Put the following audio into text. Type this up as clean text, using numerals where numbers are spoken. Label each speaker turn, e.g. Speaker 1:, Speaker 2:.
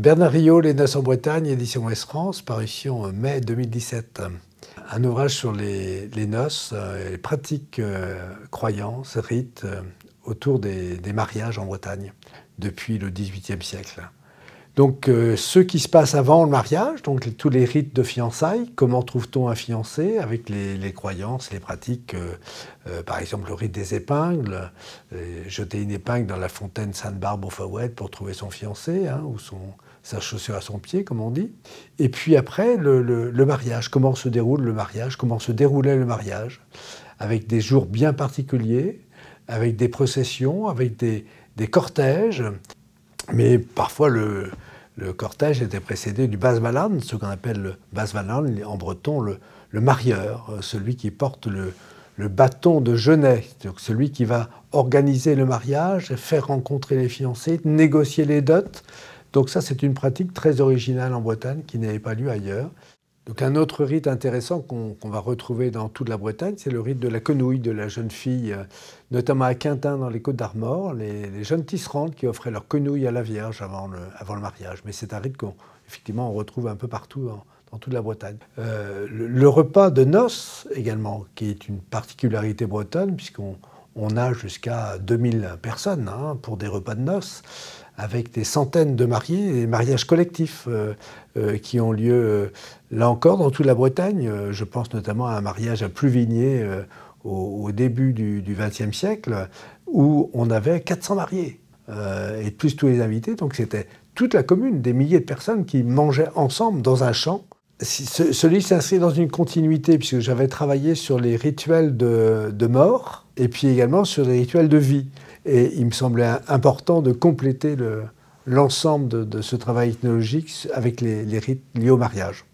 Speaker 1: Bernard Riault, Les Noces en Bretagne, édition Ouest France, parution mai 2017. Un ouvrage sur les noces, les pratiques, croyances, rites autour des mariages en Bretagne depuis le XVIIIe siècle. Donc ce qui se passe avant le mariage, donc tous les rites de fiançailles, comment trouve-t-on un fiancé avec les croyances, les pratiques, par exemple le rite des épingles, jeter une épingle dans la fontaine Sainte-Barbe au Fawet pour trouver son fiancé, hein, ou sa chaussure à son pied, comme on dit. Et puis après, le mariage, comment se déroule le mariage, comment se déroulait le mariage, avec des jours bien particuliers, avec des processions, avec des cortèges, mais parfois le cortège était précédé du Basvalan, ce qu'on appelle le Basvalan, en breton le marieur, celui qui porte le bâton de genêt, donc celui qui va organiser le mariage, faire rencontrer les fiancés, négocier les dots. Donc ça, c'est une pratique très originale en Bretagne qui n'avait pas lieu ailleurs. Donc un autre rite intéressant qu'on va retrouver dans toute la Bretagne, c'est le rite de la quenouille de la jeune fille, notamment à Quintin dans les Côtes-d'Armor, les jeunes tisserandes qui offraient leur quenouille à la Vierge avant le mariage. Mais c'est un rite qu'effectivement on retrouve un peu partout dans toute la Bretagne. Le repas de noces également, qui est une particularité bretonne, puisqu'on a jusqu'à 2000 personnes hein, pour des repas de noces, avec des centaines de mariés, des mariages collectifs qui ont lieu, là encore, dans toute la Bretagne. Je pense notamment à un mariage à Pluvigné au début du XXe siècle, où on avait 400 mariés, et plus tous les invités. Donc c'était toute la commune, des milliers de personnes qui mangeaient ensemble dans un champ. Celui s'inscrit dans une continuité, puisque j'avais travaillé sur les rituels de mort, et puis également sur les rituels de vie. Et il me semblait important de compléter l'ensemble de ce travail ethnologique avec les rites liés au mariage.